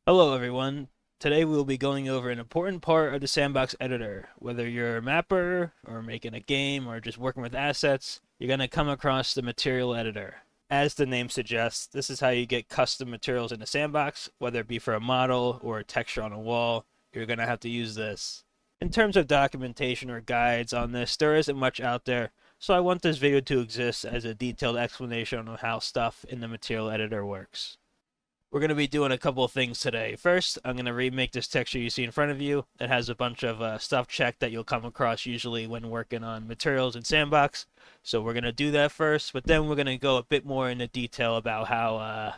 Hello everyone. Today we will be going over an important part of the sandbox editor. Whether you're a mapper or making a game or just working with assets, you're going to come across the material editor. As the name suggests, this is how you get custom materials in the sandbox, whether it be for a model or a texture on a wall. You're going to have to use this. In terms of documentation or guides on this, there isn't much out there, so I want this video to exist as a detailed explanation on how stuff in the material editor works. We're going to be doing a couple of things today. First, I'm going to remake this texture you see in front of you. It has a bunch of stuff checked that you'll come across usually when working on materials in Sandbox. So we're going to do that first, but then we're going to go a bit more into detail about how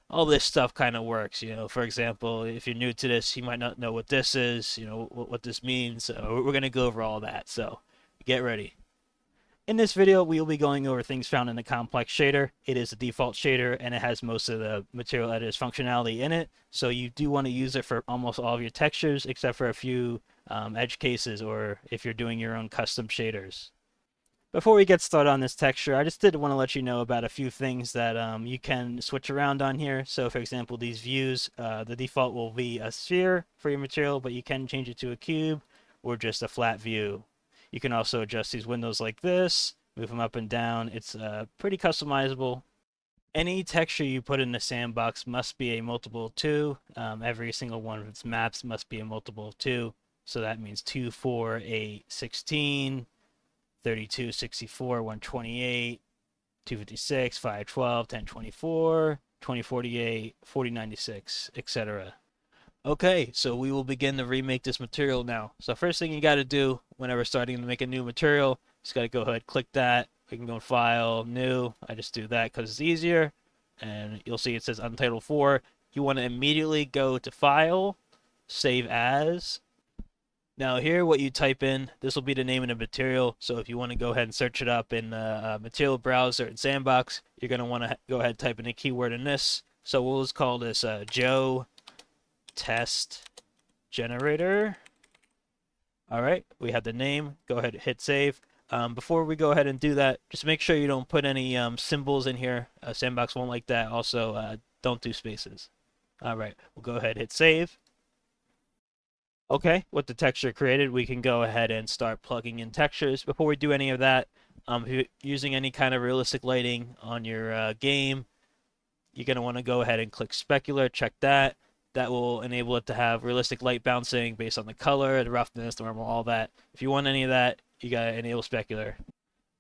all this stuff kind of works. For example, if you're new to this, you might not know what this is, what this means. So we're going to go over all that. So get ready. In this video, we will be going over things found in the complex shader. It is the default shader, and it has most of the material editor's functionality in it. So you do want to use it for almost all of your textures, except for a few edge cases, or if you're doing your own custom shaders. Before we get started on this texture, I just did want to let you know about a few things that you can switch around on here. So for example, these views, the default will be a sphere for your material, but you can change it to a cube or just a flat view. You can also adjust these windows like this, move them up and down. It's pretty customizable. Any texture you put in the sandbox must be a multiple of 2. Every single one of its maps must be a multiple of 2. So that means 2, 4, 8, 16, 32, 64, 128, 256, 512, 1024, 2048, 4096, etc. Okay, so we will begin to remake this material now. So first thing you got to do whenever starting to make a new material, just got to go ahead, click that. We can go in File, New. I just do that because it's easier. And you'll see it says Untitled 4. You want to immediately go to File, Save As. Now here, what you type in, this will be the name of the material. So if you want to go ahead and search it up in the material browser in Sandbox, you're going to want to go ahead and type in a keyword in this. So we'll just call this Joe Test Generator. All right, we have the name. Go ahead and hit save. Before we go ahead and do that, just make sure you don't put any symbols in here. Sandbox won't like that. Also, don't do spaces. All right, we'll go ahead and hit save. Okay, with the texture created, we can go ahead and start plugging in textures. Before we do any of that, if you're using any kind of realistic lighting on your game, you're going to want to go ahead and click Specular, check that. That will enable it to have realistic light bouncing based on the color, the roughness, the normal, all that. If you want any of that, you gotta enable specular.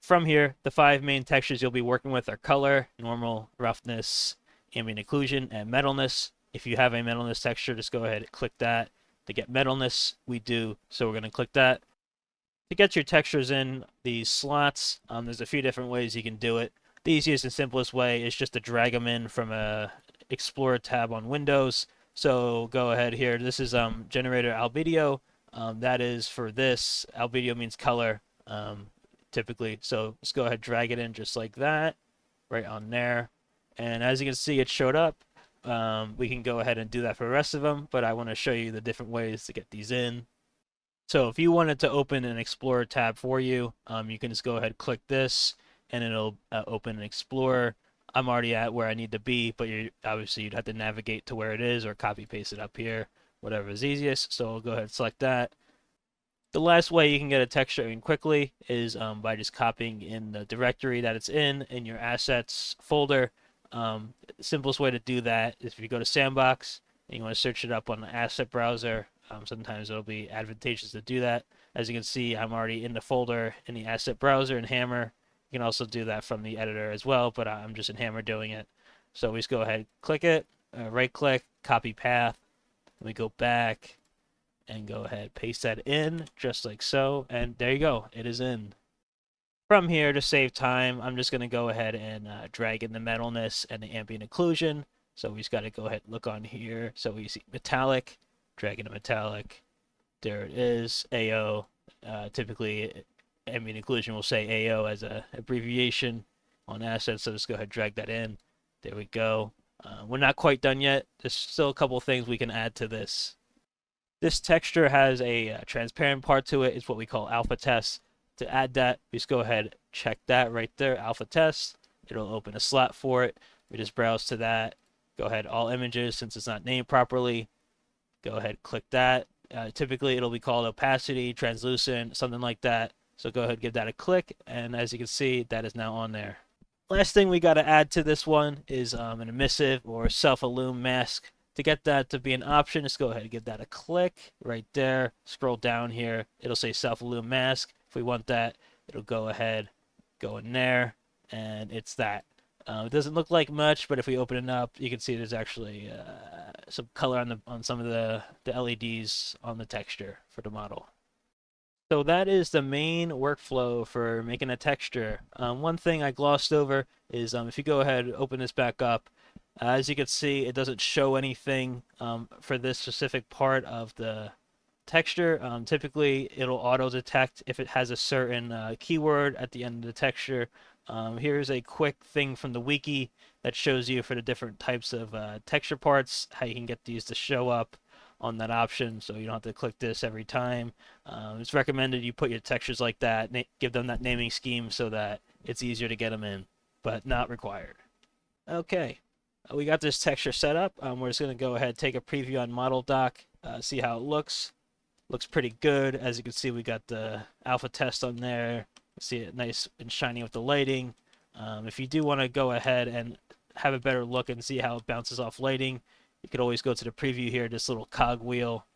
From here, the 5 main textures you'll be working with are color, normal, roughness, ambient occlusion, and metalness. If you have a metalness texture, just go ahead and click that. To get metalness, we do, so we're gonna click that. To get your textures in these slots, there's a few different ways you can do it. The easiest and simplest way is just to drag them in from a Explorer tab on Windows. So go ahead here. This is generator Albedo. That is for this. Albedo means color, typically. So let's go ahead, drag it in just like that, right on there. And as you can see, it showed up. We can go ahead and do that for the rest of them, but I want to show you the different ways to get these in. So if you wanted to open an Explorer tab for you, you can just go ahead, click this, and it'll open an Explorer. I'm already at where I need to be, but obviously you'd have to navigate to where it is or copy paste it up here, whatever is easiest. So I'll go ahead and select that. The last way you can get a texture in quickly is by just copying in the directory that it's in your assets folder. The simplest way to do that is if you go to Sandbox and you want to search it up on the asset browser. Sometimes it'll be advantageous to do that. As you can see, I'm already in the folder in the asset browser in Hammer. You can also do that from the editor as well, but I'm just in Hammer doing it. So we just go ahead, click it, right click, copy path. Then we go back and go ahead, paste that in just like so. And there you go, it is in. From here, to save time, I'm just going to go ahead and drag in the metalness and the ambient occlusion. So we just got to go ahead and look on here. So we see metallic, drag into metallic. There it is, AO. Typically, ambient occlusion will say AO as an abbreviation on assets, so just go ahead and drag that in. There we go. We're not quite done yet. There's still a couple of things we can add to this. This texture has a transparent part to it. It's what we call alpha test. To add that, we just go ahead, check that right there, alpha test. It'll open a slot for it. We just browse to that, Go ahead, all images, since it's not named properly. Go ahead, click that. Typically, it'll be called opacity, translucent, something like that. So go ahead, give that a click, and as you can see, that is now on there. Last thing we got to add to this one is an emissive or self-illum mask. To get that to be an option, just go ahead and give that a click right there. Scroll down here, it'll say self-illum mask. If we want that, it'll go ahead, go in there, and it's that. It doesn't look like much, but if we open it up, you can see there's actually some color on some of the LEDs on the texture for the model. So that is the main workflow for making a texture. One thing I glossed over is if you go ahead and open this back up, as you can see, it doesn't show anything for this specific part of the texture. Typically, it'll auto-detect if it has a certain keyword at the end of the texture. Here's a quick thing from the wiki that shows you for the different types of texture parts, how you can get these to show up on that option, so you don't have to click this every time. It's recommended you put your textures like that, give them that naming scheme so that it's easier to get them in, but not required. Okay, we got this texture set up. We're just going to go ahead, take a preview on Model Dock, see how it looks. Looks pretty good. As you can see, we got the alpha test on there. See it nice and shiny with the lighting. If you do want to go ahead and have a better look and see how it bounces off lighting, you could always go to the preview here, this little cogwheel,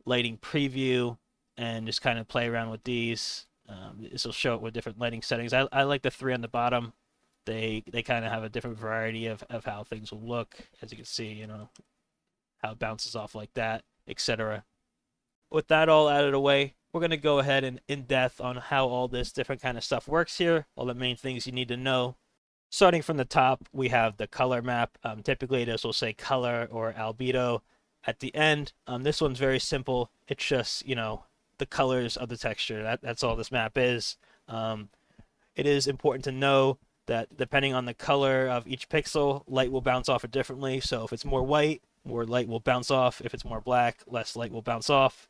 lighting preview, and just kind of play around with these. This will show it with different lighting settings. I like the 3 on the bottom. They kind of have a different variety of how things will look. As you can see, you know, how it bounces off like that, etc. With that all out of the way, we're going to go ahead and in-depth on how all this different kind of stuff works here, all the main things you need to know. Starting from the top, we have the color map. Typically, this will say color or albedo at the end. This one's very simple. It's just, you know, the colors of the texture. That's all this map is. It is important to know that depending on the color of each pixel, light will bounce off it differently. So if it's more white, more light will bounce off. If it's more black, less light will bounce off.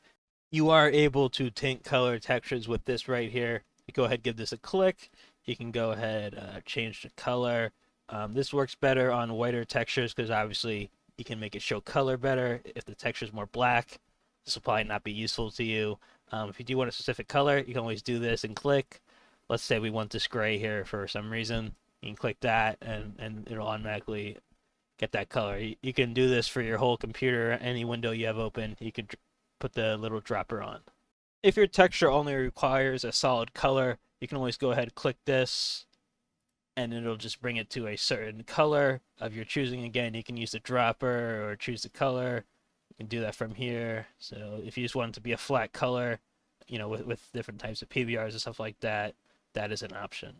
You are able to tint color textures with this right here. You go ahead, give this a click. You can go ahead, change the color. This works better on whiter textures because obviously you can make it show color better. If the texture is more black, this will probably not be useful to you. If you do want a specific color, you can always do this and click. Let's say we want this gray here for some reason. You can click that and it'll automatically get that color. You can do this for your whole computer, any window you have open. You can put the little dropper on. If your texture only requires a solid color, you can always go ahead, click this, and it'll just bring it to a certain color of your choosing. Again, you can use the dropper or choose the color. You can do that from here. So if you just want it to be a flat color, you know, with different types of PBRs and stuff like that, that is an option.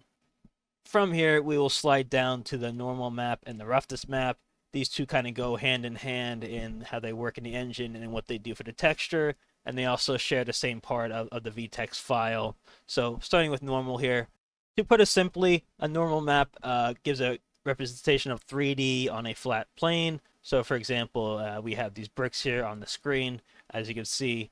From here, we will slide down to the normal map and the roughness map. These two kind of go hand in hand in how they work in the engine and what they do for the texture, and they also share the same part of the VTeX file. So starting with normal here, to put it simply, a normal map gives a representation of 3D on a flat plane. So for example, we have these bricks here on the screen. As you can see,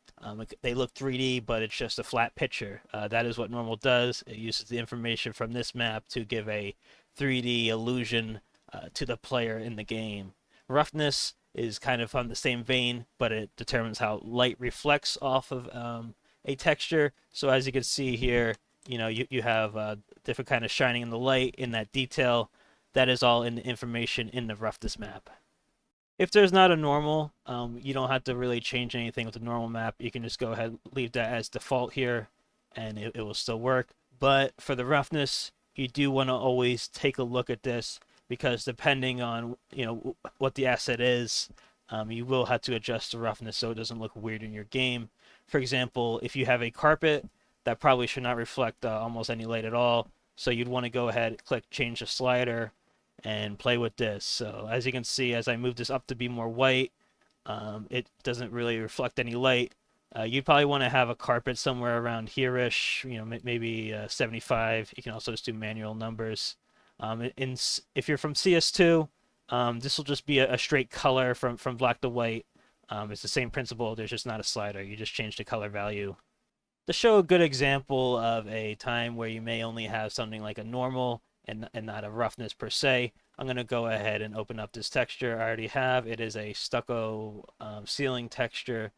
they look 3D, but it's just a flat picture. That is what normal does. It uses the information from this map to give a 3D illusion to the player in the game. Roughness is kind of on the same vein, but it determines how light reflects off of a texture. So as you can see here, you know, you have different kind of shining in the light in that detail. That is all in the information in the roughness map. If there's not a normal, you don't have to really change anything with the normal map. You can just go ahead and leave that as default here, and it will still work. But for the roughness, you do want to always take a look at this, because depending on, you know, what the asset is, you will have to adjust the roughness so it doesn't look weird in your game. For example, if you have a carpet, that probably should not reflect almost any light at all. So you'd want to go ahead, click change the slider, and play with this. So as you can see, as I move this up to be more white, it doesn't really reflect any light. You'd probably want to have a carpet somewhere around here-ish, you know, maybe 75. You can also just do manual numbers. If you're from CS2, this will just be a straight color from black to white. It's the same principle, there's just not a slider. You just change the color value. To show a good example of a time where you may only have something like a normal and not a roughness per se, I'm going to go ahead and open up this texture I already have. It is a stucco ceiling texture.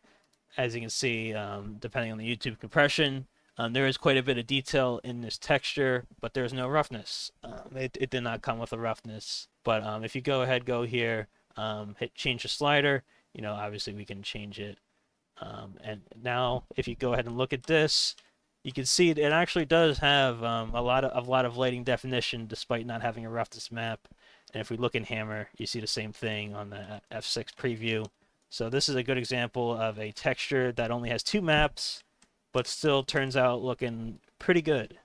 As you can see, depending on the YouTube compression, there is quite a bit of detail in this texture, but there's no roughness. It did not come with a roughness. But if you go ahead, go here, hit change the slider, obviously we can change it. And now if you go ahead and look at this, you can see it actually does have a lot of lighting definition despite not having a roughness map. And if we look in Hammer, you see the same thing on the F6 preview. So this is a good example of a texture that only has 2 maps, but still turns out looking pretty good.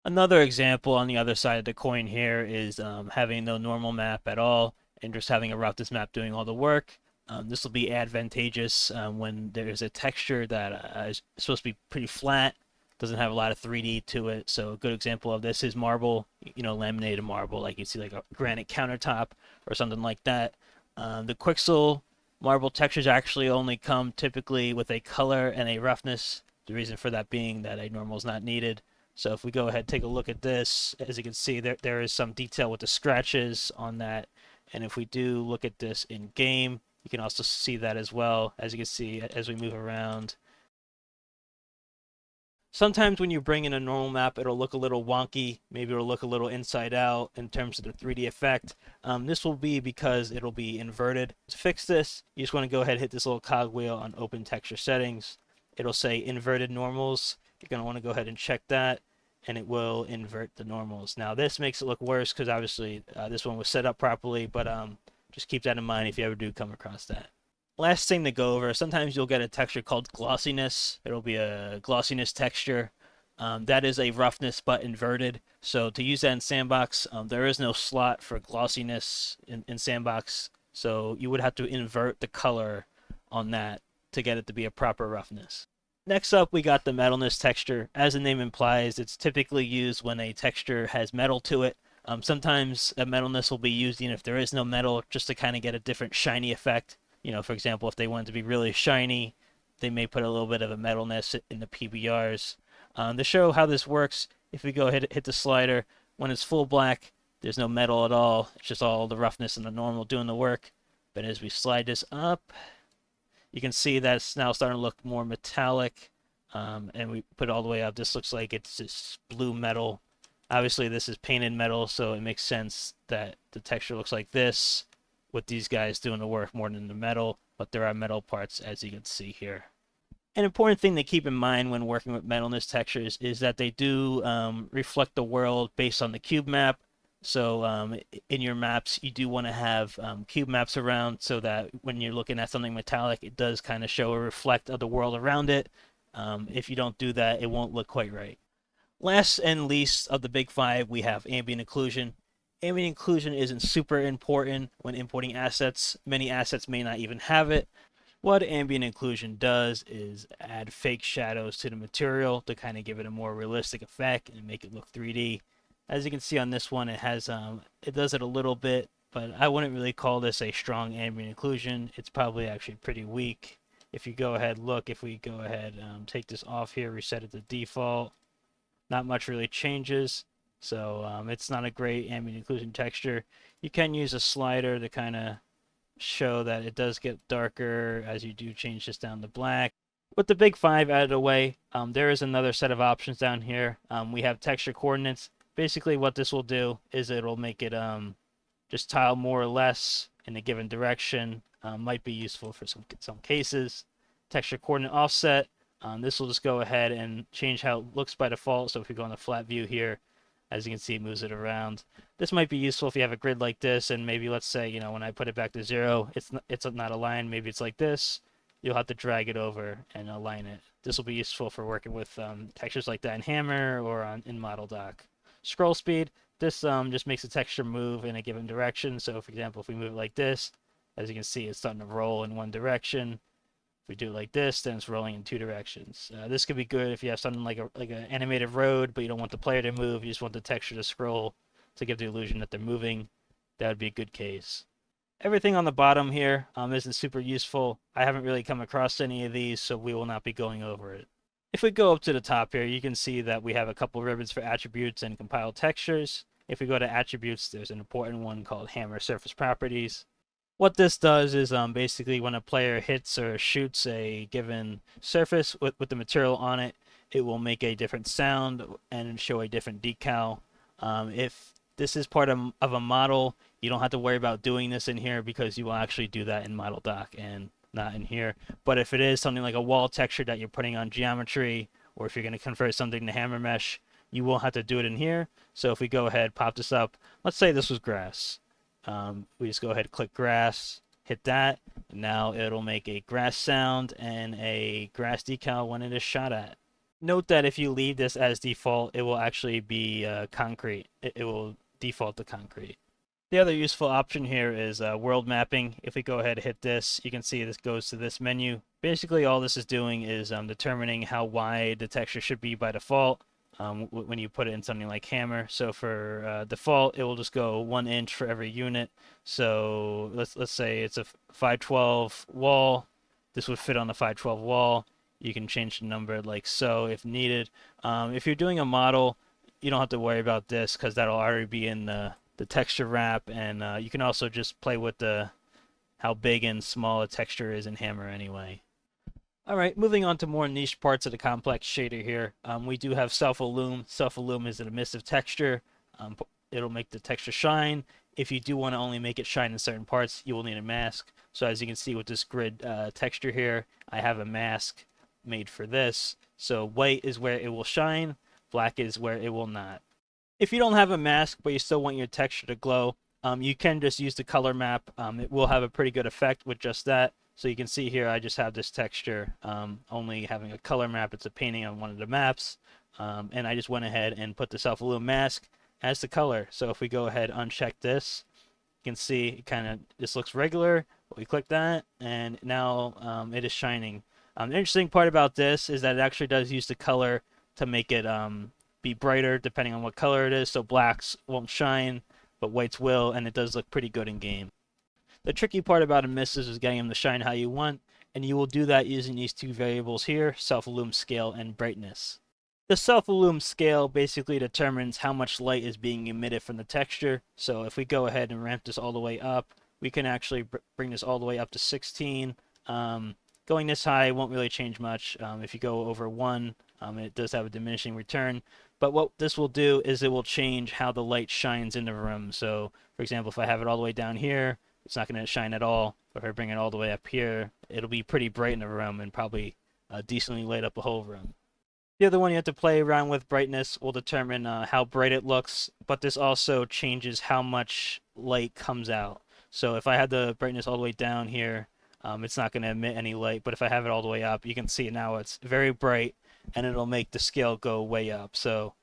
Another example on the other side of the coin here is having no normal map at all and just having a roughness map doing all the work. This will be advantageous when there's a texture that is supposed to be pretty flat, doesn't have a lot of 3D to it. So a good example of this is marble, laminated marble, like you see like a granite countertop or something like that. The Quixel marble textures actually only come typically with a color and a roughness. The reason for that being that a normal is not needed. So if we go ahead and take a look at this, as you can see, there is some detail with the scratches on that. And if we do look at this in game, you can also see that as well. As you can see, as we move around, sometimes when you bring in a normal map, it'll look a little wonky. Maybe it'll look a little inside out in terms of the 3D effect. This will be because it'll be inverted. To fix this, you just want to go ahead and hit this little cogwheel on Open Texture Settings. It'll say Inverted Normals. You're going to want to go ahead and check that, and it will invert the normals. Now this makes it look worse because obviously this one was set up properly, but just keep that in mind if you ever do come across that. Last thing to go over, sometimes you'll get a texture called Glossiness. It'll be a Glossiness texture. That is a roughness but inverted. So to use that in S&box, there is no slot for Glossiness in S&box. So you would have to invert the color on that to get it to be a proper roughness. Next up, we got the Metalness texture. As the name implies, it's typically used when a texture has metal to it. Sometimes a Metalness will be used even if there is no metal, just to kind of get a different shiny effect. For example, if they want it to be really shiny, they may put a little bit of a Metalness in the PBRs. To show how this works, if we go ahead and hit the slider, when it's full black, there's no metal at all. It's just all the roughness and the normal doing the work. But as we slide this up, you can see that it's now starting to look more metallic. And we put it all the way up. This looks like it's just blue metal. Obviously, this is painted metal, so it makes sense that the texture looks like this, with these guys doing the work more than the metal, but there are metal parts, as you can see here. An important thing to keep in mind when working with Metalness textures is that they do reflect the world based on the cube map. So in your maps, you do want to have cube maps around so that when you're looking at something metallic, it does kind of show a reflect of the world around it. If you don't do that, it won't look quite right. Last and least of the big 5, we have Ambient Occlusion. Ambient Occlusion isn't super important when importing assets. Many assets may not even have it. What Ambient Occlusion does is add fake shadows to the material to kind of give it a more realistic effect and make it look 3D. As you can see on this one, it does it a little bit, but I wouldn't really call this a strong Ambient Occlusion. It's probably actually pretty weak. If you go ahead, if we go ahead, take this off here, reset it to default, not much really changes. So it's not a great Ambient Occlusion texture. You can use a slider to kind of show that it does get darker as you do change this down to black. With the big 5 out of the way, there is another set of options down here. We have texture coordinates. Basically what this will do is it'll make it just tile more or less in a given direction. Might be useful for some cases. Texture coordinate offset. This will just go ahead and change how it looks by default. So if you go on the flat view here, as you can see, it moves it around. This might be useful if you have a grid like this, and maybe let's say, when I put it back to 0, it's not aligned. Maybe it's like this. You'll have to drag it over and align it. This will be useful for working with textures like that in Hammer or in Model Doc. Scroll speed. This just makes the texture move in a given direction. So, for example, if we move it like this, as you can see, it's starting to roll in one direction. If we do it like this, then it's rolling in 2 directions. This could be good if you have something like an animated road, but you don't want the player to move. You just want the texture to scroll to give the illusion that they're moving. That would be a good case. Everything on the bottom here isn't super useful. I haven't really come across any of these, so we will not be going over it. If we go up to the top here, you can see that we have a couple ribbons for attributes and compile textures. If we go to attributes, there's an important one called hammer surface properties. What this does is basically when a player hits or shoots a given surface with the material on it, it will make a different sound and show a different decal. If this is part of a model, you don't have to worry about doing this in here because you will actually do that in Model Doc and not in here. But if it is something like a wall texture that you're putting on geometry, or if you're going to convert something to hammer mesh, you will have to do it in here. So if we go ahead, pop this up, let's say this was grass. We just go ahead, click grass, hit that, and now it'll make a grass sound and a grass decal when it is shot at. Note that if you leave this as default, it will actually be concrete. It will default to concrete. The other useful option here is world mapping. If we go ahead and hit this, you can see this goes to this menu. Basically, all this is doing is determining how wide the texture should be by default. When you put it in something like hammer. So for default, it will just go 1 inch for every unit. So let's say it's a 512 wall. This would fit on the 512 wall. You can change the number like so if needed. If you're doing a model, you don't have to worry about this because that'll already be in the texture wrap, and you can also just play with how big and small a texture is in hammer anyway. Alright, moving on to more niche parts of the complex shader here. We do have self-illum. Self-illum is an emissive texture. It'll make the texture shine. If you do want to only make it shine in certain parts, you will need a mask. So as you can see with this grid texture here, I have a mask made for this. So white is where it will shine, black is where it will not. If you don't have a mask, but you still want your texture to glow, you can just use the color map. It will have a pretty good effect with just that. So you can see here, I just have this texture only having a color map. It's a painting on one of the maps. And I just went ahead and put the self-illum mask as the color. So if we go ahead and uncheck this, you can see it kind of, this looks regular. We click that, and now it is shining. The interesting part about this is that it actually does use the color to make it be brighter depending on what color it is. So blacks won't shine, but whites will, and it does look pretty good in game. The tricky part about emissives is getting them to shine how you want, and you will do that using these two variables here, self-illum scale and brightness. The self-illum scale basically determines how much light is being emitted from the texture. So if we go ahead and ramp this all the way up, we can actually bring this all the way up to 16. Going this high won't really change much. If you go over 1, it does have a diminishing return. But what this will do is it will change how the light shines in the room. So, for example, if I have it all the way down here, it's not going to shine at all. But if I bring it all the way up here, it'll be pretty bright in the room and probably decently light up the whole room. The other one you have to play around with brightness will determine how bright it looks, but this also changes how much light comes out. So if I had the brightness all the way down here, it's not going to emit any light, but if I have it all the way up, you can see now it's very bright, and it'll make the scale go way up. So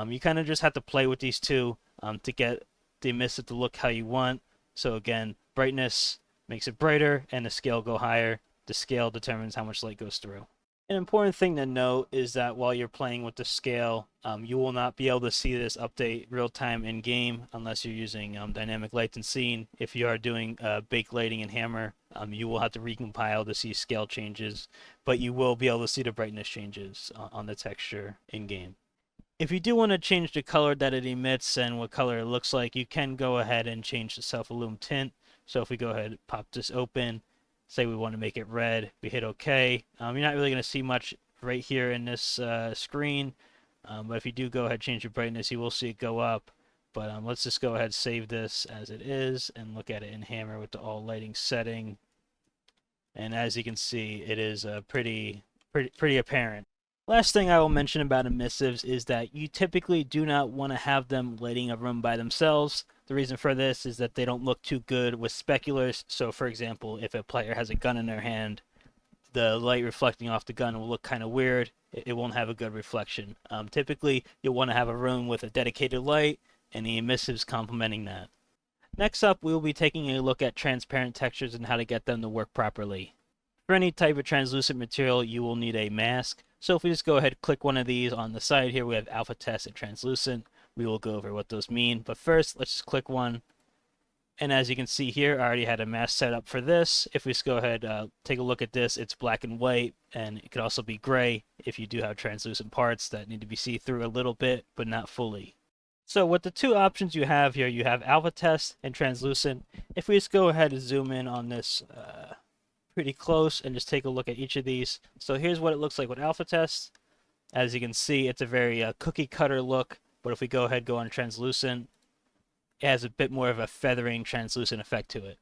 you kind of just have to play with these two to get the emissive to look how you want. So again, brightness makes it brighter, and the scale go higher. The scale determines how much light goes through. An important thing to note is that while you're playing with the scale, you will not be able to see this update real time in game unless you're using dynamic light and scene. If you are doing bake lighting and hammer, you will have to recompile to see scale changes, but you will be able to see the brightness changes on the texture in game. If you do want to change the color that it emits and what color it looks like, you can go ahead and change the self-illum tint. So if we go ahead and pop this open, say we want to make it red, we hit OK. You're not really going to see much right here in this screen, but if you do go ahead and change the brightness, you will see it go up. But let's just go ahead and save this as it is and look at it in hammer with the all lighting setting. And as you can see, it is pretty apparent. Last thing I will mention about emissives is that you typically do not want to have them lighting a room by themselves. The reason for this is that they don't look too good with speculars. So for example, if a player has a gun in their hand, the light reflecting off the gun will look kind of weird. It won't have a good reflection. Typically, you'll want to have a room with a dedicated light and the emissives complementing that. Next up, we will be taking a look at transparent textures and how to get them to work properly. For any type of translucent material, you will need a mask. So if we just go ahead and click one of these on the side here, we have alpha test and translucent. We will go over what those mean. But first, let's just click one. And as you can see here, I already had a mask set up for this. If we just go ahead, take a look at this, it's black and white, and it could also be gray if you do have translucent parts that need to be see through a little bit, but not fully. So with the two options you have here, you have alpha test and translucent. If we just go ahead and zoom in on this pretty close and just take a look at each of these. So here's what it looks like with alpha test. As you can see, it's a very cookie cutter look, but if we go ahead go on translucent, it has a bit more of a feathering translucent effect to it.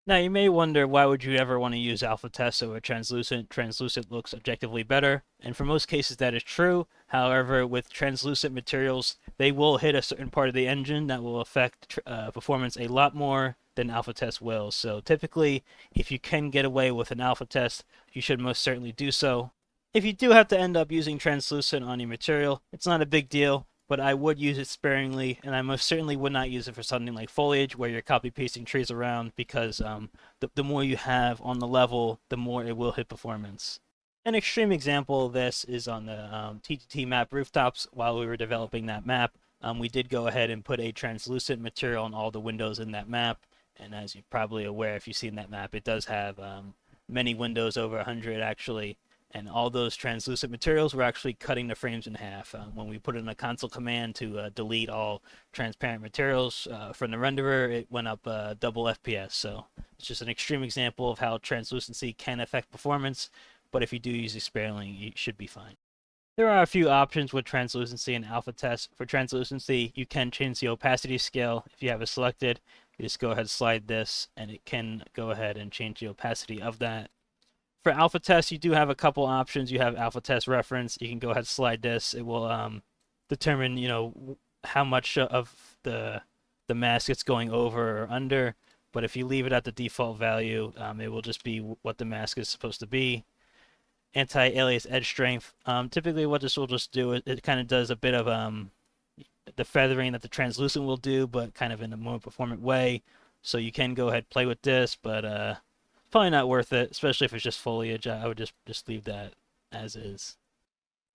Now you may wonder, why would you ever want to use alpha test over translucent? Translucent looks objectively better, and for most cases that is true. However, with translucent materials, they will hit a certain part of the engine that will affect performance a lot more than alpha test will. So typically, if you can get away with an alpha test, you should most certainly do so. If you do have to end up using translucent on your material, it's not a big deal, but I would use it sparingly, and I most certainly would not use it for something like foliage where you're copy pasting trees around, because the more you have on the level, the more it will hit performance. An extreme example of this is on the TTT map rooftops. While we were developing that map, we did go ahead and put a translucent material on all the windows in that map, and as you're probably aware if you've seen that map, it does have many windows, over 100 actually. And all those translucent materials were actually cutting the frames in half. When we put in a console command to delete all transparent materials from the renderer, it went up double FPS. So it's just an extreme example of how translucency can affect performance, but if you do use it sparingly, you should be fine. There are a few options with translucency and alpha test. For translucency, you can change the opacity scale. If you have it selected, you just go ahead and slide this, and it can go ahead and change the opacity of that. For alpha test, you do have a couple options. You have alpha test reference. You can go ahead and slide this. It will determine, how much of the mask it's going over or under. But if you leave it at the default value, it will just be what the mask is supposed to be. Anti-alias edge strength. Typically, what this will just do, it kind of does a bit of the feathering that the translucent will do, but kind of in a more performant way. So you can go ahead and play with this, but probably not worth it, especially if it's just foliage. I would just leave that as is.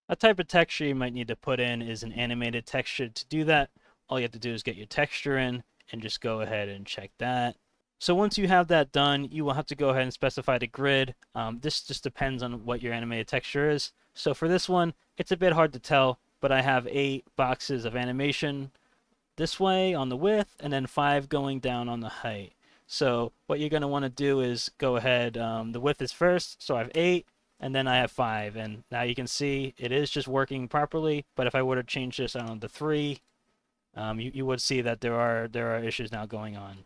A type of texture you might need to put in is an animated texture. To do that, all you have to do is get your texture in and just go ahead and check that. So once you have that done, you will have to go ahead and specify the grid. This just depends on what your animated texture is. So for this one, it's a bit hard to tell, but I have 8 boxes of animation this way on the width, and then 5 going down on the height. So what you're going to want to do is go ahead, the width is first, so I have 8, and then I have 5, and now you can see it is just working properly. But if I were to change this on to 3, you would see that there are issues now going on.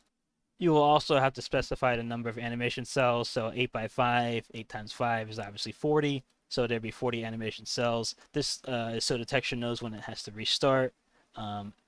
You will also have to specify the number of animation cells, so 8 by 5, 8 times 5 is obviously 40, so there'd be 40 animation cells. This is so the texture knows when it has to restart.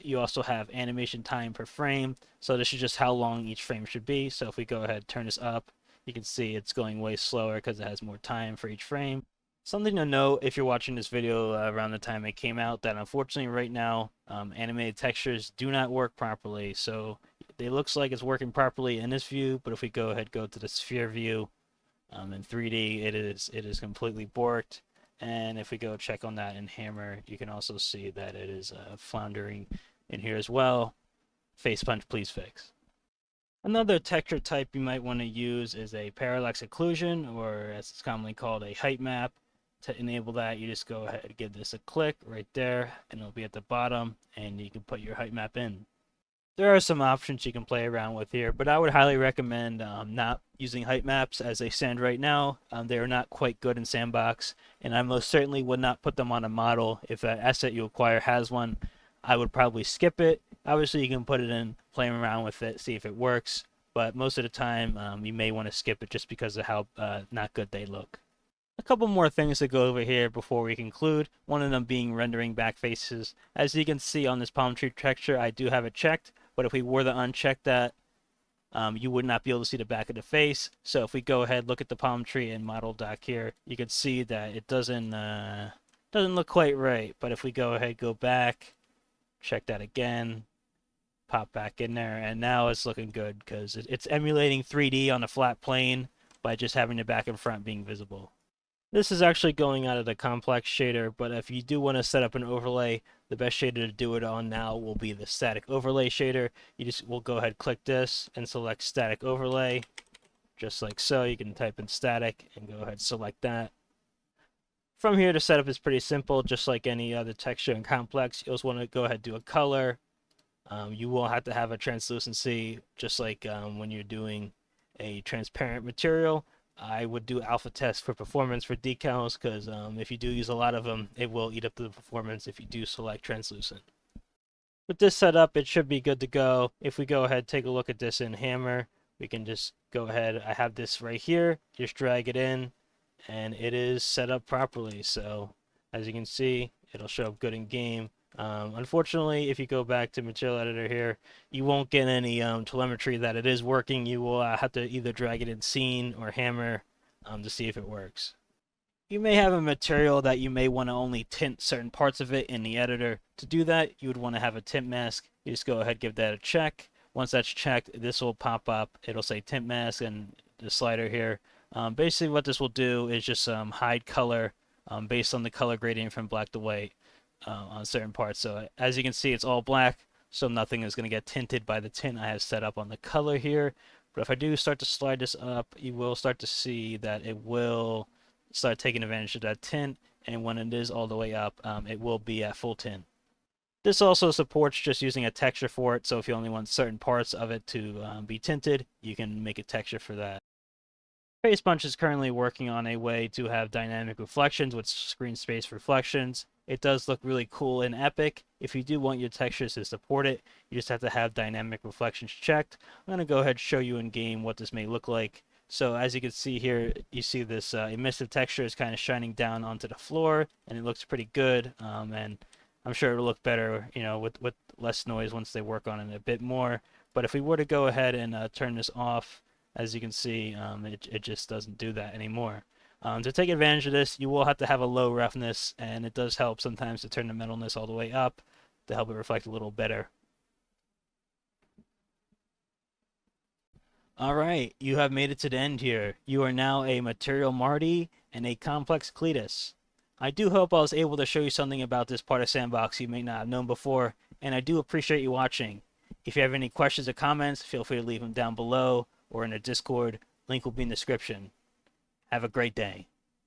You also have animation time per frame, so this is just how long each frame should be. So if we go ahead and turn this up, you can see it's going way slower because it has more time for each frame. Something to note if you're watching this video around the time it came out, that unfortunately right now animated textures do not work properly. So it looks like it's working properly in this view, but if we go ahead go to the sphere view in 3D, it is completely borked. And if we go check on that in Hammer, you can also see that it is floundering in here as well. Face punch, please fix. Another texture type you might want to use is a Parallax Occlusion, or as it's commonly called, a Heightmap. To enable that, you just go ahead and give this a click right there, and it'll be at the bottom, and you can put your Heightmap in. There are some options you can play around with here, but I would highly recommend not using Heightmaps as they stand right now. They are not quite good in S&box, and I most certainly would not put them on a model. If an asset you acquire has one, I would probably skip it. Obviously, you can put it in, play around with it, see if it works, but most of the time, you may want to skip it just because of how not good they look. A couple more things to go over here before we conclude, one of them being rendering Backfaces. As you can see on this palm tree texture, I do have it checked, but if we were to uncheck that, you would not be able to see the back of the face. So if we go ahead, look at the palm tree and model dock here, you can see that it doesn't look quite right. But if we go ahead, go back, check that again, pop back in there, and now it's looking good because it's emulating 3D on a flat plane by just having the back and front being visible. This is actually going out of the complex shader, but if you do want to set up an overlay, the best shader to do it on now will be the static overlay shader. You just will go ahead, click this, and select static overlay, just like so. You can type in static and go ahead, select that. From here, the setup is pretty simple, just like any other texture and complex. You also want to go ahead, do a color, You will have to have a translucency, just like when you're doing a transparent material. I would do alpha test for performance for decals because if you do use a lot of them, it will eat up the performance if you do select translucent. With this setup, it should be good to go. If we go ahead, take a look at this in Hammer, we can just go ahead. I have this right here, just drag it in, and it is set up properly. So as you can see, it'll show up good in game. Unfortunately, if you go back to material editor here, you won't get any telemetry that it is working. You will have to either drag it in scene or Hammer to see if it works. You may have a material that you may want to only tint certain parts of it in the editor. To do that, you would want to have a tint mask. You just go ahead, give that a check. Once that's checked, this will pop up. It'll say tint mask and the slider here. Basically what this will do is just hide color based on the color gradient from black to white on certain parts. So as you can see, it's all black, so nothing is going to get tinted by the tint I have set up on the color here. But if I do start to slide this up, you will start to see that it will start taking advantage of that tint, and when it is all the way up, it will be at full tint. This also supports just using a texture for it, so if you only want certain parts of it to be tinted, you can make a texture for that. Face Bunch is currently working on a way to have dynamic reflections with screen space reflections. It does look really cool in Epic. If you do want your textures to support it, you just have to have dynamic reflections checked. I'm going to go ahead and show you in game what this may look like. So as you can see here, you see this emissive texture is kind of shining down onto the floor, and it looks pretty good. And I'm sure it'll look better, you know, with less noise once they work on it a bit more. But if we were to go ahead and turn this off, as you can see, it just doesn't do that anymore. To take advantage of this, you will have to have a low roughness, and it does help sometimes to turn the metalness all the way up to help it reflect a little better. Alright, you have made it to the end here. You are now a Material Marty and a Complex Cletus. I do hope I was able to show you something about this part of S&box you may not have known before, and I do appreciate you watching. If you have any questions or comments, feel free to leave them down below or in the Discord. Link will be in the description. Have a great day.